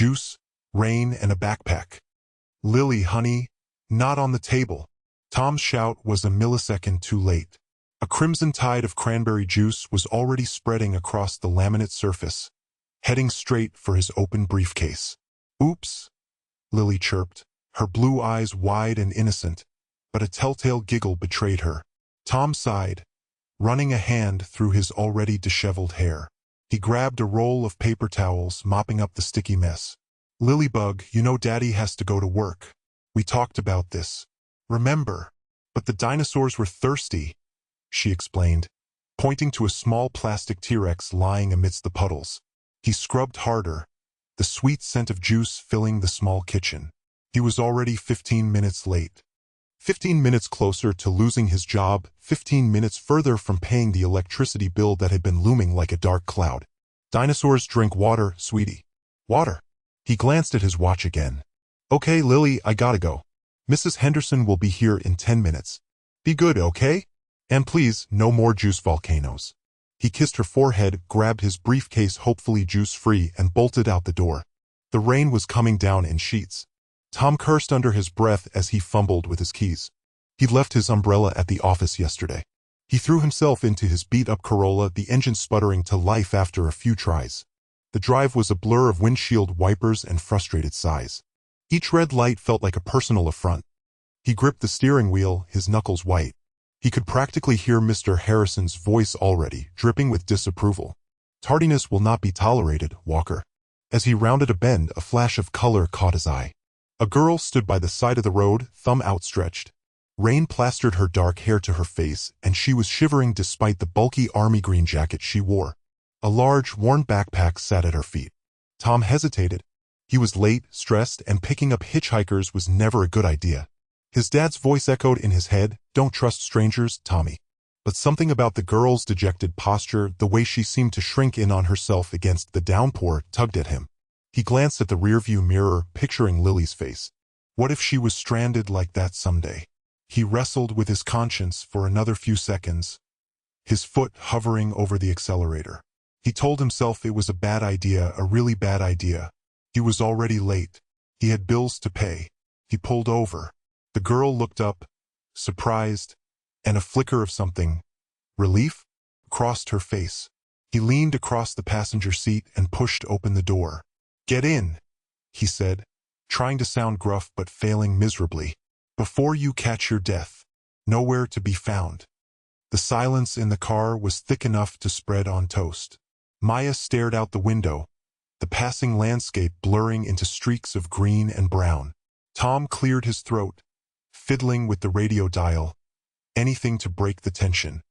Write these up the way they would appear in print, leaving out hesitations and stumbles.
juice, rain, and a backpack. Lily, honey, not on the table. Tom's shout was a millisecond too late. A crimson tide of cranberry juice was already spreading across the laminate surface, heading straight for his open briefcase. Oops, Lily chirped, her blue eyes wide and innocent, but a telltale giggle betrayed her. Tom sighed, running a hand through his already disheveled hair. He grabbed a roll of paper towels, mopping up the sticky mess. Lilybug, you know Daddy has to go to work. We talked about this. Remember? But the dinosaurs were thirsty, she explained, pointing to a small plastic T-Rex lying amidst the puddles. He scrubbed harder, the sweet scent of juice filling the small kitchen. He was already 15 minutes late. 15 minutes closer to losing his job, 15 minutes further from paying the electricity bill that had been looming like a dark cloud. Dinosaurs drink water, sweetie. Water. He glanced at his watch again. Okay, Lily, I gotta go. Mrs. Henderson will be here in 10 minutes. Be good, okay? And please, no more juice volcanoes. He kissed her forehead, grabbed his briefcase hopefully juice-free, and bolted out the door. The rain was coming down in sheets. Tom cursed under his breath as he fumbled with his keys. He'd left his umbrella at the office yesterday. He threw himself into his beat-up Corolla, the engine sputtering to life after a few tries. The drive was a blur of windshield wipers and frustrated sighs. Each red light felt like a personal affront. He gripped the steering wheel, his knuckles white. He could practically hear Mr. Harrison's voice already, dripping with disapproval. Tardiness will not be tolerated, Walker. As he rounded a bend, a flash of color caught his eye. A girl stood by the side of the road, thumb outstretched. Rain plastered her dark hair to her face, and she was shivering despite the bulky army green jacket she wore. A large, worn backpack sat at her feet. Tom hesitated. He was late, stressed, and picking up hitchhikers was never a good idea. His dad's voice echoed in his head, "Don't trust strangers, Tommy." But something about the girl's dejected posture, the way she seemed to shrink in on herself against the downpour, tugged at him. He glanced at the rearview mirror, picturing Lily's face. What if she was stranded like that someday? He wrestled with his conscience for another few seconds, his foot hovering over the accelerator. He told himself it was a bad idea, a really bad idea. He was already late. He had bills to pay. He pulled over. The girl looked up, surprised, and a flicker of something, relief, crossed her face. He leaned across the passenger seat and pushed open the door. "Get in," he said, trying to sound gruff but failing miserably. "Before you catch your death." Nowhere to be found. The silence in the car was thick enough to spread on toast. Maya stared out the window, the passing landscape blurring into streaks of green and brown. Tom cleared his throat, fiddling with the radio dial, anything to break the tension.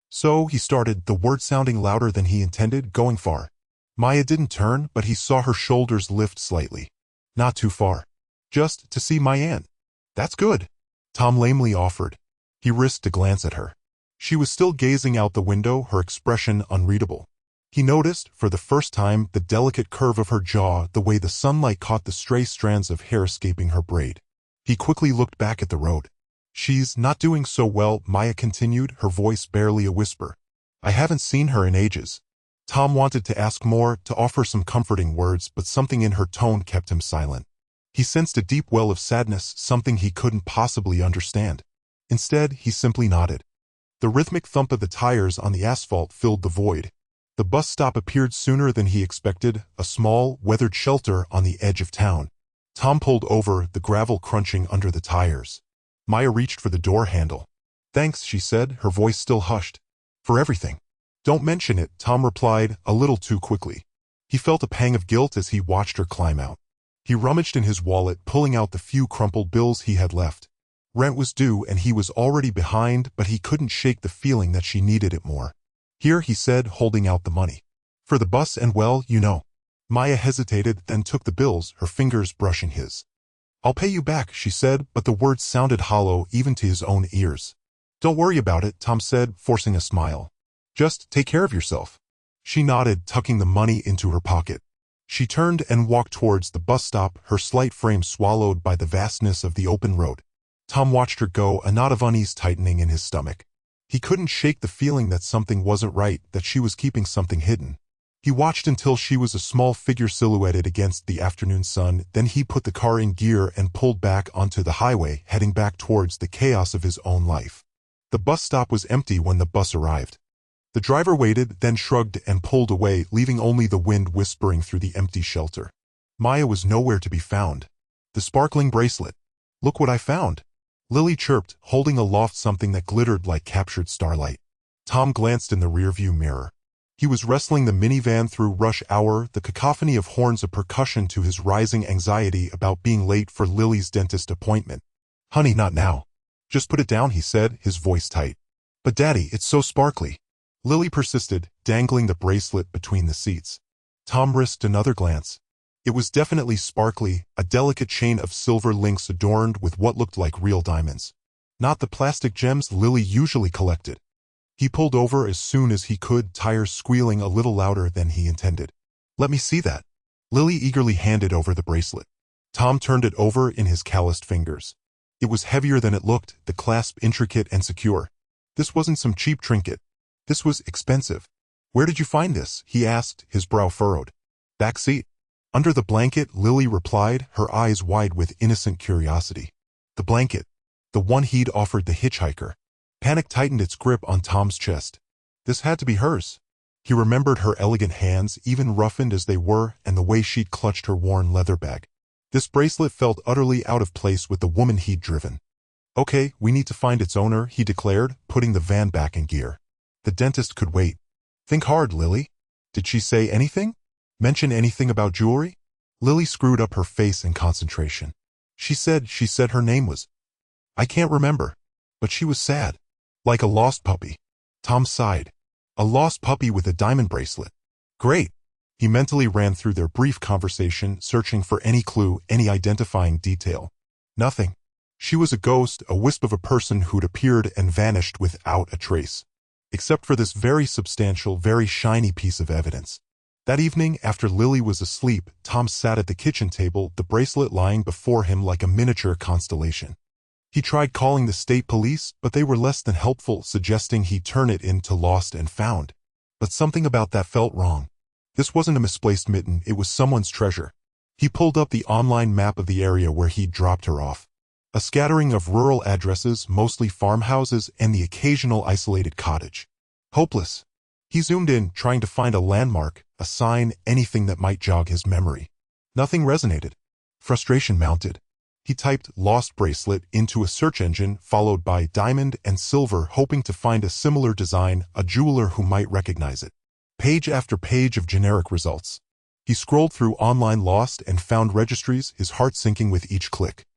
So he started, the word sounding louder than he intended, "Going far." Maya didn't turn, but he saw her shoulders lift slightly. "Not too far. Just to see my aunt." "That's good," Tom lamely offered. He risked a glance at her. She was still gazing out the window, her expression unreadable. He noticed, for the first time, the delicate curve of her jaw, the way the sunlight caught the stray strands of hair escaping her braid. He quickly looked back at the road. "She's not doing so well," Maya continued, her voice barely a whisper. "I haven't seen her in ages." Tom wanted to ask more, to offer some comforting words, but something in her tone kept him silent. He sensed a deep well of sadness, something he couldn't possibly understand. Instead, he simply nodded. The rhythmic thump of the tires on the asphalt filled the void. The bus stop appeared sooner than he expected, a small, weathered shelter on the edge of town. Tom pulled over, the gravel crunching under the tires. Maya reached for the door handle. "Thanks," she said, her voice still hushed. "For everything." "Don't mention it," Tom replied, a little too quickly. He felt a pang of guilt as he watched her climb out. He rummaged in his wallet, pulling out the few crumpled bills he had left. Rent was due and he was already behind, but he couldn't shake the feeling that she needed it more. "Here," he said, holding out the money. "For the bus and, well, you know." Maya hesitated, then took the bills, her fingers brushing his. "I'll pay you back," she said, but the words sounded hollow even to his own ears. "Don't worry about it," Tom said, forcing a smile. "Just take care of yourself." She nodded, tucking the money into her pocket. She turned and walked towards the bus stop, her slight frame swallowed by the vastness of the open road. Tom watched her go, a knot of unease tightening in his stomach. He couldn't shake the feeling that something wasn't right, that she was keeping something hidden. He watched until she was a small figure silhouetted against the afternoon sun, then he put the car in gear and pulled back onto the highway, heading back towards the chaos of his own life. The bus stop was empty when the bus arrived. The driver waited, then shrugged and pulled away, leaving only the wind whispering through the empty shelter. Maya was nowhere to be found. The sparkling bracelet. "Look what I found," Lily chirped, holding aloft something that glittered like captured starlight. Tom glanced in the rearview mirror. He was wrestling the minivan through rush hour, the cacophony of horns a percussion to his rising anxiety about being late for Lily's dentist appointment. "Honey, not now. Just put it down," he said, his voice tight. "But Daddy, it's so sparkly," Lily persisted, dangling the bracelet between the seats. Tom risked another glance. It was definitely sparkly, a delicate chain of silver links adorned with what looked like real diamonds. Not the plastic gems Lily usually collected. He pulled over as soon as he could, tires squealing a little louder than he intended. "Let me see that." Lily eagerly handed over the bracelet. Tom turned it over in his calloused fingers. It was heavier than it looked, the clasp intricate and secure. This wasn't some cheap trinket. This was expensive. "Where did you find this?" he asked, his brow furrowed. "Back seat." "Under the blanket," Lily replied, her eyes wide with innocent curiosity. The blanket. The one he'd offered the hitchhiker. Panic tightened its grip on Tom's chest. This had to be hers. He remembered her elegant hands, even roughened as they were, and the way she'd clutched her worn leather bag. This bracelet felt utterly out of place with the woman he'd driven. "Okay, we need to find its owner," he declared, putting the van back in gear. "The dentist could wait." "Think hard, Lily. Did she say anything? Mention anything about jewelry?" Lily screwed up her face in concentration. She said her name was... I can't remember. But she was sad. Like a lost puppy. Tom sighed. A lost puppy with a diamond bracelet. Great. He mentally ran through their brief conversation, searching for any clue, any identifying detail. Nothing. She was a ghost, a wisp of a person who'd appeared and vanished without a trace. Except for this very substantial, very shiny piece of evidence. That evening, after Lily was asleep, Tom sat at the kitchen table, the bracelet lying before him like a miniature constellation. He tried calling the state police, but they were less than helpful, suggesting he turn it in to lost and found. But something about that felt wrong. This wasn't a misplaced mitten, it was someone's treasure. He pulled up the online map of the area where he'd dropped her off. A scattering of rural addresses, mostly farmhouses, and the occasional isolated cottage. Hopeless. He zoomed in, trying to find a landmark, a sign, anything that might jog his memory. Nothing resonated. Frustration mounted. He typed "lost bracelet" into a search engine, followed by diamond and silver, hoping to find a similar design, a jeweler who might recognize it. Page after page of generic results. He scrolled through online lost and found registries, his heart sinking with each click.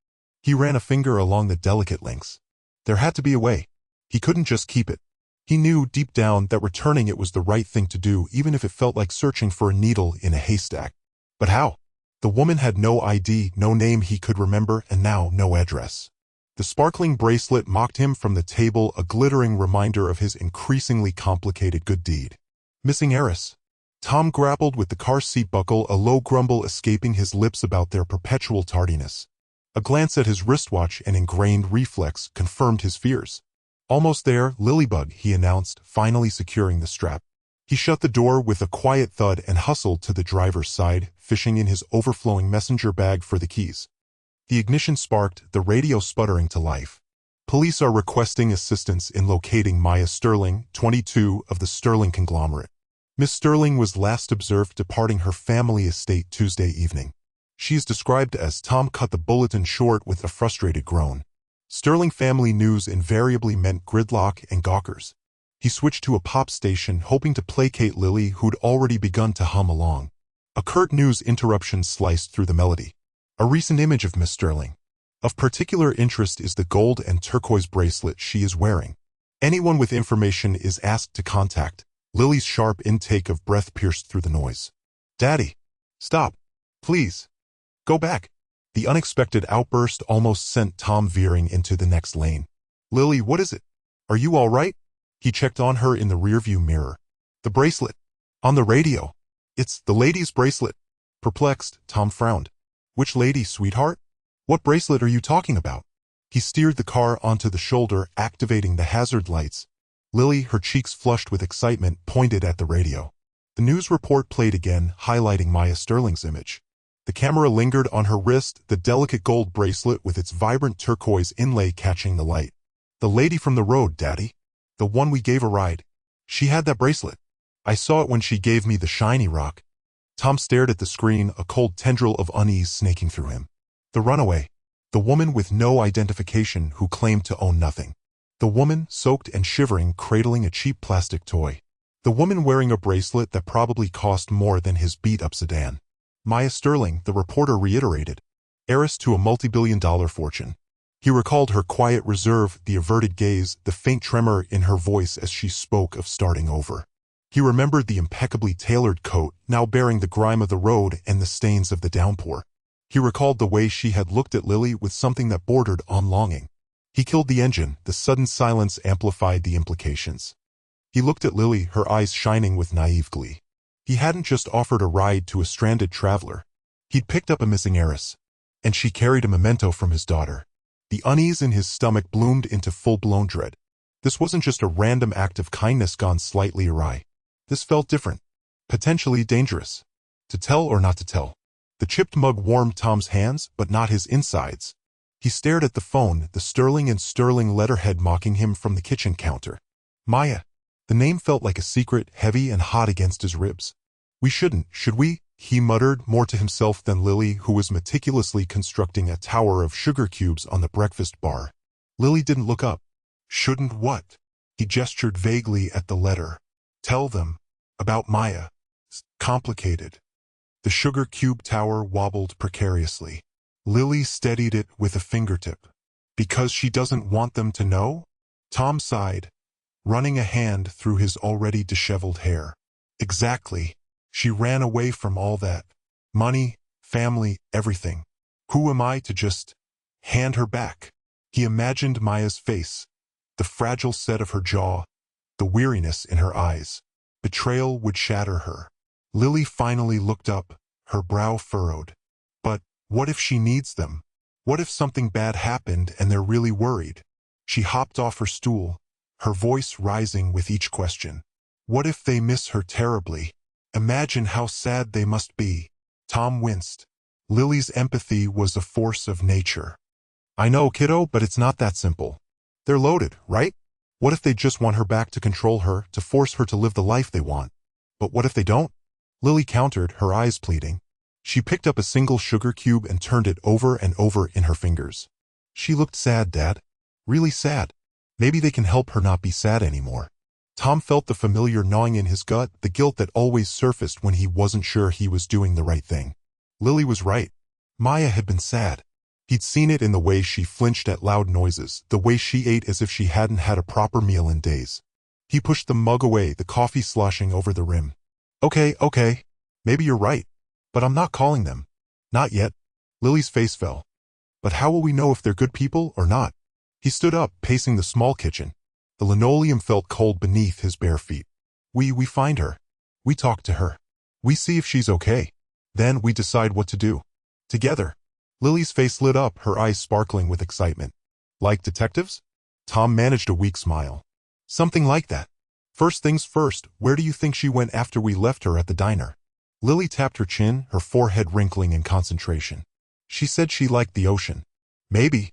He ran a finger along the delicate links. There had to be a way. He couldn't just keep it. He knew deep down that returning it was the right thing to do, even if it felt like searching for a needle in a haystack. But how? The woman had no ID, no name he could remember, and now no address. The sparkling bracelet mocked him from the table, a glittering reminder of his increasingly complicated good deed. Missing heiress. Tom grappled with the car seat buckle, a low grumble escaping his lips about their perpetual tardiness. A glance at his wristwatch, an ingrained reflex, confirmed his fears. "Almost there, Lilybug," he announced, finally securing the strap. He shut the door with a quiet thud and hustled to the driver's side, fishing in his overflowing messenger bag for the keys. The ignition sparked, the radio sputtering to life. "Police are requesting assistance in locating Maya Sterling, 22, of the Sterling conglomerate. Miss Sterling was last observed departing her family estate Tuesday evening. She is described as..." Tom cut the bulletin short with a frustrated groan. Sterling family news invariably meant gridlock and gawkers. He switched to a pop station, hoping to placate Lily, who'd already begun to hum along. A curt news interruption sliced through the melody. "A recent image of Miss Sterling. Of particular interest is the gold and turquoise bracelet she is wearing. Anyone with information is asked to contact." Lily's sharp intake of breath pierced through the noise. "Daddy! Stop! Please! Go back!" The unexpected outburst almost sent Tom veering into the next lane. "Lily, what is it? Are you all right?" He checked on her in the rearview mirror. "The bracelet. On the radio. It's the lady's bracelet." Perplexed, Tom frowned. "Which lady, sweetheart? What bracelet are you talking about?" He steered the car onto the shoulder, activating the hazard lights. Lily, her cheeks flushed with excitement, pointed at the radio. The news report played again, highlighting Maya Sterling's image. The camera lingered on her wrist, the delicate gold bracelet with its vibrant turquoise inlay catching the light. The lady from the road, Daddy. The one we gave a ride. She had that bracelet. I saw it when she gave me the shiny rock. Tom stared at the screen, a cold tendril of unease snaking through him. The runaway. The woman with no identification who claimed to own nothing. The woman, soaked and shivering, cradling a cheap plastic toy. The woman wearing a bracelet that probably cost more than his beat-up sedan. Maya Sterling, the reporter reiterated. Heiress to a multi-billion-dollar fortune. He recalled her quiet reserve, the averted gaze, the faint tremor in her voice as she spoke of starting over. He remembered the impeccably tailored coat, now bearing the grime of the road and the stains of the downpour. He recalled the way she had looked at Lily with something that bordered on longing. He killed the engine, the sudden silence amplified the implications. He looked at Lily, her eyes shining with naive glee. He hadn't just offered a ride to a stranded traveler. He'd picked up a missing heiress. And she carried a memento from his daughter. The unease in his stomach bloomed into full-blown dread. This wasn't just a random act of kindness gone slightly awry. This felt different. Potentially dangerous. To tell or not to tell? The chipped mug warmed Tom's hands, but not his insides. He stared at the phone, the sterling and sterling letterhead mocking him from the kitchen counter. Maya. The name felt like a secret, heavy and hot against his ribs. We shouldn't, should we? He muttered, more to himself than Lily, who was meticulously constructing a tower of sugar cubes on the breakfast bar. Lily didn't look up. Shouldn't what? He gestured vaguely at the letter. Tell them. About Maya. Complicated. The sugar cube tower wobbled precariously. Lily steadied it with a fingertip. Because she doesn't want them to know? Tom sighed, running a hand through his already disheveled hair. Exactly. She ran away from all that. Money, family, everything. Who am I to just hand her back? He imagined Maya's face, the fragile set of her jaw, the weariness in her eyes. Betrayal would shatter her. Lily finally looked up, her brow furrowed. But what if she needs them? What if something bad happened and they're really worried? She hopped off her stool, her voice rising with each question. What if they miss her terribly? Imagine how sad they must be. Tom winced. Lily's empathy was a force of nature. I know, kiddo, but it's not that simple. They're loaded, right? What if they just want her back to control her, to force her to live the life they want? But what if they don't? Lily countered, her eyes pleading. She picked up a single sugar cube and turned it over and over in her fingers. She looked sad, Dad. Really sad. Maybe they can help her not be sad anymore. Tom felt the familiar gnawing in his gut, the guilt that always surfaced when he wasn't sure he was doing the right thing. Lily was right. Maya had been sad. He'd seen it in the way she flinched at loud noises, the way she ate as if she hadn't had a proper meal in days. He pushed the mug away, the coffee sloshing over the rim. Okay. Maybe you're right. But I'm not calling them. Not yet. Lily's face fell. But how will we know if they're good people or not? He stood up, pacing the small kitchen. The linoleum felt cold beneath his bare feet. We find her. We talk to her. We see if she's okay. Then we decide what to do. Together. Lily's face lit up, her eyes sparkling with excitement. Like detectives? Tom managed a weak smile. Something like that. First things first, where do you think she went after we left her at the diner? Lily tapped her chin, her forehead wrinkling in concentration. She said she liked the ocean. Maybe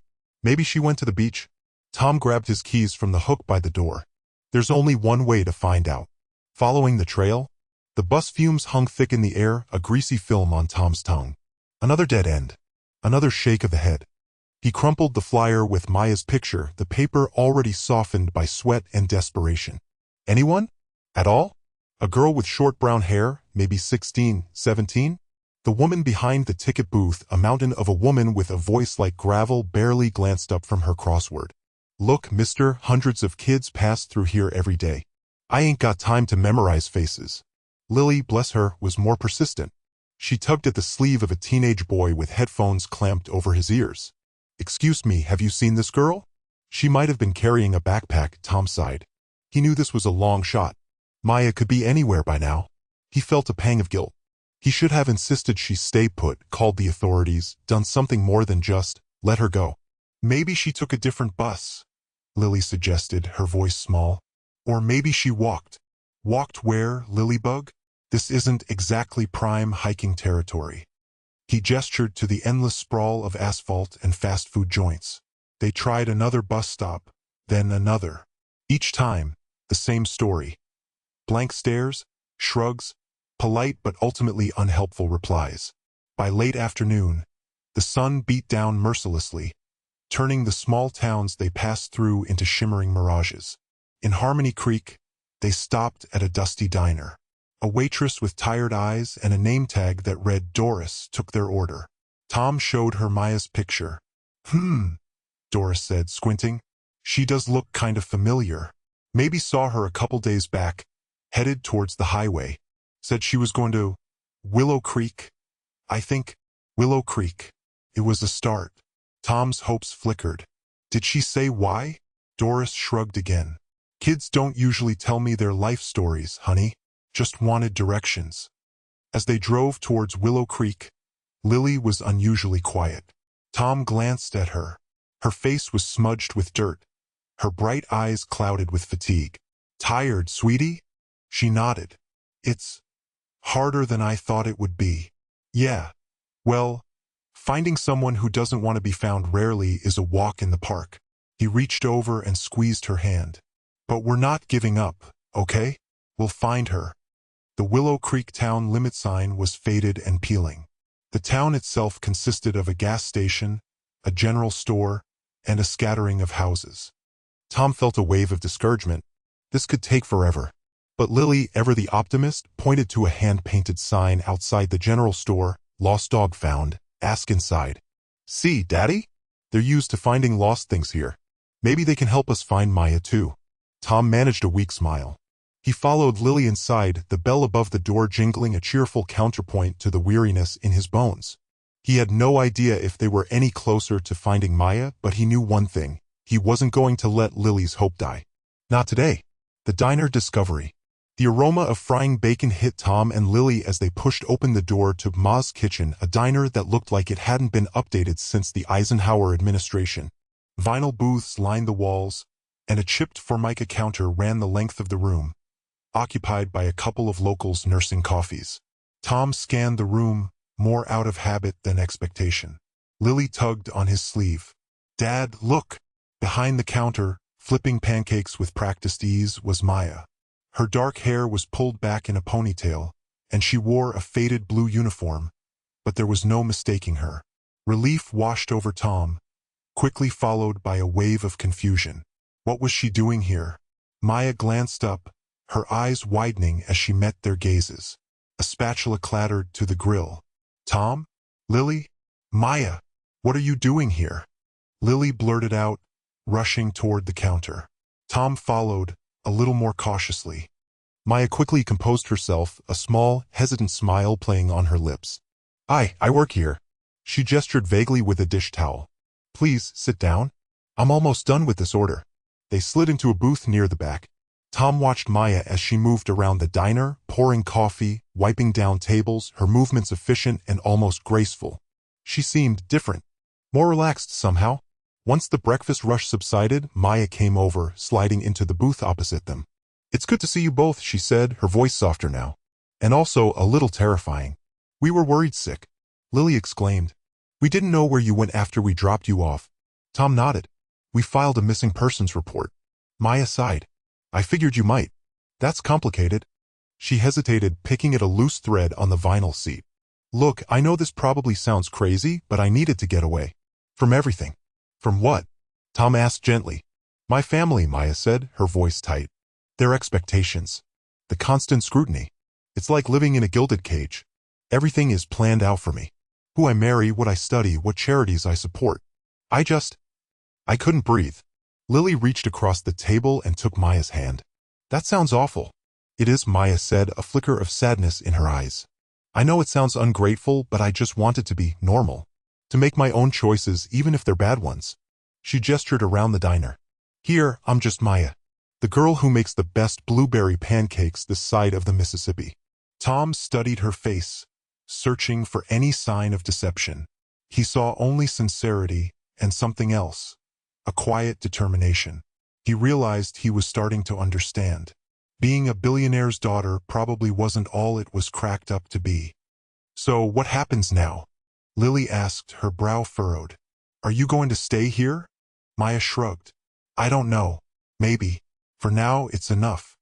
she went to the beach. Tom grabbed his keys from the hook by the door. There's only one way to find out. Following the trail? The bus fumes hung thick in the air, a greasy film on Tom's tongue. Another dead end. Another shake of the head. He crumpled the flyer with Maya's picture, the paper already softened by sweat and desperation. Anyone? At all? A girl with short brown hair, maybe 16, 17? The woman behind the ticket booth, a mountain of a woman with a voice like gravel, barely glanced up from her crossword. Look, mister, hundreds of kids pass through here every day. I ain't got time to memorize faces. Lily, bless her, was more persistent. She tugged at the sleeve of a teenage boy with headphones clamped over his ears. Excuse me, have you seen this girl? She might have been carrying a backpack, Tom sighed. He knew this was a long shot. Maya could be anywhere by now. He felt a pang of guilt. He should have insisted she stay put, called the authorities, done something more than just let her go. Maybe she took a different bus, Lily suggested, her voice small. Or maybe she walked. Walked where, Lilybug? This isn't exactly prime hiking territory. He gestured to the endless sprawl of asphalt and fast food joints. They tried another bus stop, then another. Each time, the same story. Blank stares, shrugs, polite but ultimately unhelpful replies. By late afternoon, the sun beat down mercilessly, turning the small towns they passed through into shimmering mirages. In Harmony Creek, they stopped at a dusty diner. A waitress with tired eyes and a name tag that read Doris took their order. Tom showed her Maya's picture. Doris said, squinting. She does look kind of familiar. Maybe saw her a couple days back, headed towards the highway. Said she was going to Willow Creek. I think Willow Creek. It was a start. Tom's hopes flickered. Did she say why? Doris shrugged again. Kids don't usually tell me their life stories, honey. Just wanted directions. As they drove towards Willow Creek, Lily was unusually quiet. Tom glanced at her. Her face was smudged with dirt, her bright eyes clouded with fatigue. Tired, sweetie? She nodded. It's harder than I thought it would be. Yeah. Well, finding someone who doesn't want to be found rarely is a walk in the park. He reached over and squeezed her hand. But we're not giving up, okay? We'll find her. The Willow Creek town limit sign was faded and peeling. The town itself consisted of a gas station, a general store, and a scattering of houses. Tom felt a wave of discouragement. This could take forever. But Lily, ever the optimist, pointed to a hand-painted sign outside the general store. Lost dog found. Ask inside. See, Daddy? They're used to finding lost things here. Maybe they can help us find Maya too. Tom managed a weak smile. He followed Lily inside, the bell above the door jingling a cheerful counterpoint to the weariness in his bones. He had no idea if they were any closer to finding Maya, but he knew one thing. He wasn't going to let Lily's hope die. Not today. The diner discovery. The aroma of frying bacon hit Tom and Lily as they pushed open the door to Ma's Kitchen, a diner that looked like it hadn't been updated since the Eisenhower administration. Vinyl booths lined the walls, and a chipped formica counter ran the length of the room, occupied by a couple of locals nursing coffees. Tom scanned the room, more out of habit than expectation. Lily tugged on his sleeve. Dad, look! Behind the counter, flipping pancakes with practiced ease, was Maya. Her dark hair was pulled back in a ponytail, and she wore a faded blue uniform, but there was no mistaking her. Relief washed over Tom, quickly followed by a wave of confusion. What was she doing here? Maya glanced up, her eyes widening as she met their gazes. A spatula clattered to the grill. Tom? Lily? Maya, what are you doing here? Lily blurted out, rushing toward the counter. Tom followed, a little more cautiously. Maya quickly composed herself, a small, hesitant smile playing on her lips. I work here. She gestured vaguely with a dish towel. Please, sit down. I'm almost done with this order. They slid into a booth near the back. Tom watched Maya as she moved around the diner, pouring coffee, wiping down tables, her movements efficient and almost graceful. She seemed different, more relaxed somehow. Once the breakfast rush subsided, Maya came over, sliding into the booth opposite them. It's good to see you both, she said, her voice softer now. And also a little terrifying. We were worried sick. Lily exclaimed. We didn't know where you went after we dropped you off. Tom nodded. We filed a missing persons report. Maya sighed. I figured you might. That's complicated. She hesitated, picking at a loose thread on the vinyl seat. Look, I know this probably sounds crazy, but I needed to get away. From everything. From what? Tom asked gently. My family, Maya said, her voice tight. Their expectations. The constant scrutiny. It's like living in a gilded cage. Everything is planned out for me. Who I marry, what I study, what charities I support. I couldn't breathe. Lily reached across the table and took Maya's hand. That sounds awful. It is, Maya said, a flicker of sadness in her eyes. I know it sounds ungrateful, but I just want it to be normal. To make my own choices, even if they're bad ones. She gestured around the diner. Here, I'm just Maya. The girl who makes the best blueberry pancakes this side of the Mississippi. Tom studied her face, searching for any sign of deception. He saw only sincerity and something else. A quiet determination. He realized he was starting to understand. Being a billionaire's daughter probably wasn't all it was cracked up to be. So what happens now? Lily asked, her brow furrowed. Are you going to stay here? Maya shrugged. I don't know. Maybe. For now, it's enough.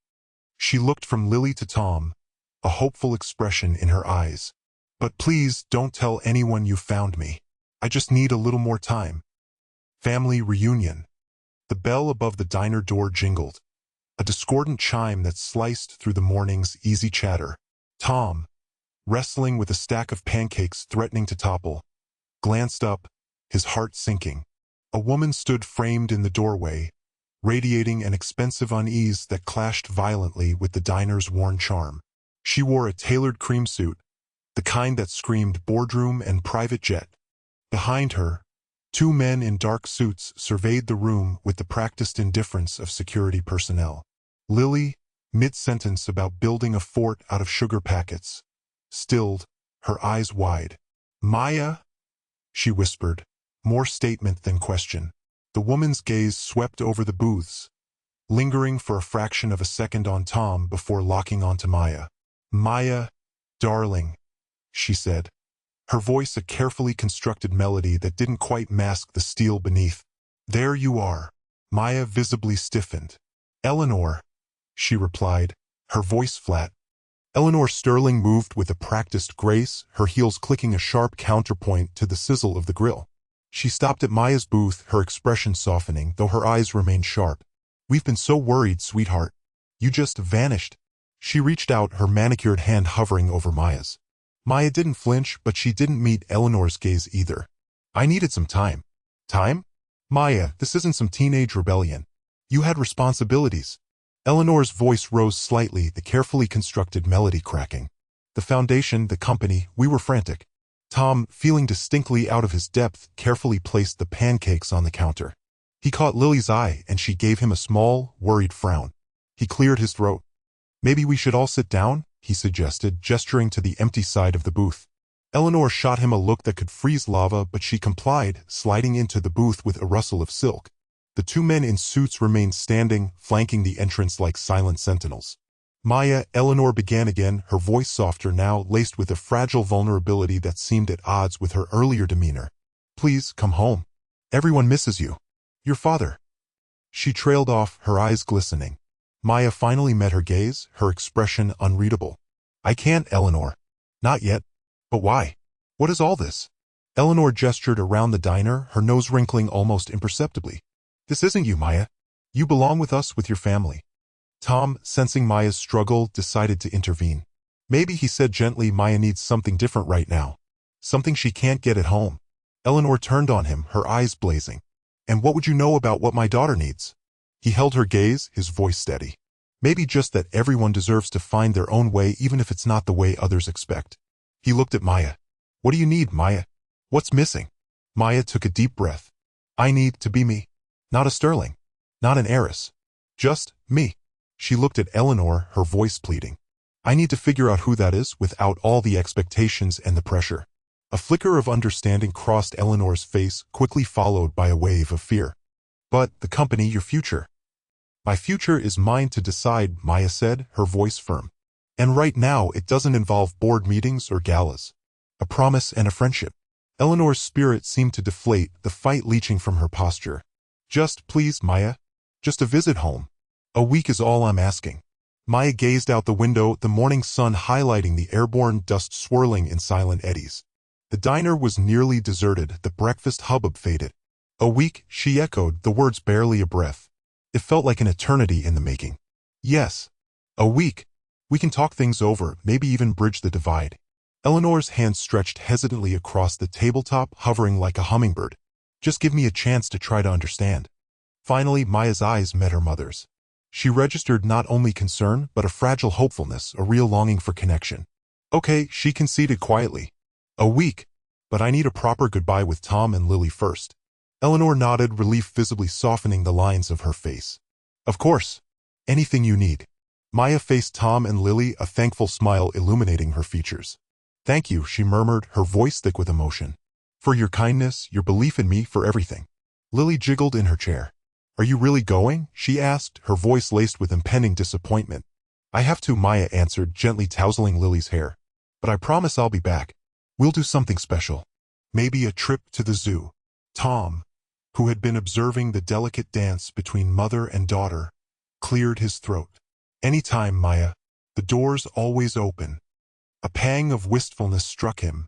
She looked from Lily to Tom, a hopeful expression in her eyes. But please don't tell anyone you found me. I just need a little more time. Family reunion. The bell above the diner door jingled, a discordant chime that sliced through the morning's easy chatter. Tom, wrestling with a stack of pancakes threatening to topple, glanced up, his heart sinking. A woman stood framed in the doorway, radiating an expensive unease that clashed violently with the diner's worn charm. She wore a tailored cream suit, the kind that screamed boardroom and private jet. Behind her, two men in dark suits surveyed the room with the practiced indifference of security personnel. Lily, mid-sentence about building a fort out of sugar packets, stilled, her eyes wide. Maya? She whispered, more statement than question. The woman's gaze swept over the booths, lingering for a fraction of a second on Tom before locking onto Maya. Maya, darling, she said, her voice a carefully constructed melody that didn't quite mask the steel beneath. There you are. Maya visibly stiffened. Eleanor, she replied, her voice flat. Eleanor Sterling moved with a practiced grace, her heels clicking a sharp counterpoint to the sizzle of the grill. She stopped at Maya's booth, her expression softening, though her eyes remained sharp. We've been so worried, sweetheart. You just vanished. She reached out, her manicured hand hovering over Maya's. Maya didn't flinch, but she didn't meet Eleanor's gaze either. I needed some time. Time? Maya, this isn't some teenage rebellion. You had responsibilities. Eleanor's voice rose slightly, the carefully constructed melody cracking. The foundation, the company, we were frantic. Tom, feeling distinctly out of his depth, carefully placed the pancakes on the counter. He caught Lily's eye, and she gave him a small, worried frown. He cleared his throat. Maybe we should all sit down, he suggested, gesturing to the empty side of the booth. Eleanor shot him a look that could freeze lava, but she complied, sliding into the booth with a rustle of silk. The two men in suits remained standing, flanking the entrance like silent sentinels. Maya, Eleanor began again, her voice softer now, laced with a fragile vulnerability that seemed at odds with her earlier demeanor. Please, come home. Everyone misses you. Your father. She trailed off, her eyes glistening. Maya finally met her gaze, her expression unreadable. I can't, Eleanor. Not yet. But why? What is all this? Eleanor gestured around the diner, her nose wrinkling almost imperceptibly. This isn't you, Maya. You belong with us, with your family. Tom, sensing Maya's struggle, decided to intervene. Maybe, he said gently, Maya needs something different right now. Something she can't get at home. Eleanor turned on him, her eyes blazing. And what would you know about what my daughter needs? He held her gaze, his voice steady. Maybe just that everyone deserves to find their own way even if it's not the way others expect. He looked at Maya. What do you need, Maya? What's missing? Maya took a deep breath. I need to be me. Not a Sterling. Not an heiress. Just me. She looked at Eleanor, her voice pleading. I need to figure out who that is without all the expectations and the pressure. A flicker of understanding crossed Eleanor's face, quickly followed by a wave of fear. But the company, your future. My future is mine to decide, Maya said, her voice firm. And right now it doesn't involve board meetings or galas. A promise and a friendship. Eleanor's spirit seemed to deflate, the fight leaching from her posture. Just, please, Maya. Just a visit home. A week is all I'm asking. Maya gazed out the window, the morning sun highlighting the airborne dust swirling in silent eddies. The diner was nearly deserted, the breakfast hubbub faded. A week, she echoed, the words barely a breath. It felt like an eternity in the making. Yes. A week. We can talk things over, maybe even bridge the divide. Eleanor's hand stretched hesitantly across the tabletop, hovering like a hummingbird. Just give me a chance to try to understand. Finally, Maya's eyes met her mother's. She registered not only concern, but a fragile hopefulness, a real longing for connection. Okay, she conceded quietly. A week. But I need a proper goodbye with Tom and Lily first. Eleanor nodded, relief visibly softening the lines of her face. Of course. Anything you need. Maya faced Tom and Lily, a thankful smile illuminating her features. Thank you, she murmured, her voice thick with emotion. For your kindness, your belief in me, for everything. Lily jiggled in her chair. Are you really going? She asked, her voice laced with impending disappointment. I have to, Maya answered, gently tousling Lily's hair. But I promise I'll be back. We'll do something special. Maybe a trip to the zoo. Tom, who had been observing the delicate dance between mother and daughter, cleared his throat. Anytime, Maya. The door's always open. A pang of wistfulness struck him,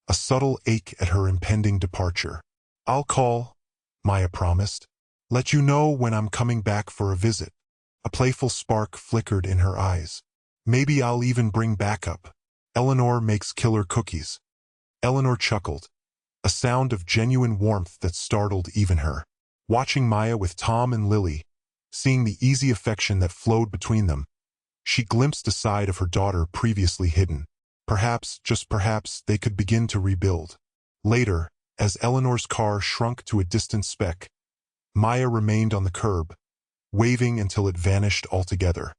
a subtle ache at her impending departure. I'll call, Maya promised. Let you know when I'm coming back for a visit. A playful spark flickered in her eyes. Maybe I'll even bring backup. Eleanor makes killer cookies. Eleanor chuckled, a sound of genuine warmth that startled even her. Watching Maya with Tom and Lily, seeing the easy affection that flowed between them, she glimpsed a side of her daughter previously hidden. Perhaps, just perhaps, they could begin to rebuild. Later, as Eleanor's car shrunk to a distant speck, Maya remained on the curb, waving until it vanished altogether.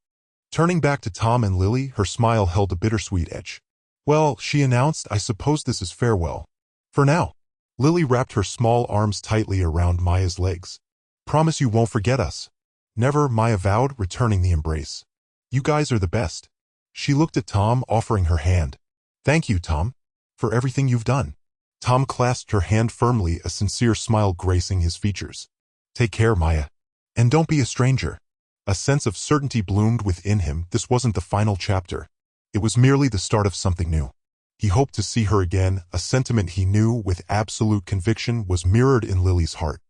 Turning back to Tom and Lily, her smile held a bittersweet edge. Well, she announced, I suppose this is farewell. For now. Lily wrapped her small arms tightly around Maya's legs. Promise you won't forget us. Never, Maya vowed, returning the embrace. You guys are the best. She looked at Tom, offering her hand. Thank you, Tom, for everything you've done. Tom clasped her hand firmly, a sincere smile gracing his features. Take care, Maya. And don't be a stranger. A sense of certainty bloomed within him. This wasn't the final chapter. It was merely the start of something new. He hoped to see her again, a sentiment he knew with absolute conviction was mirrored in Lily's heart.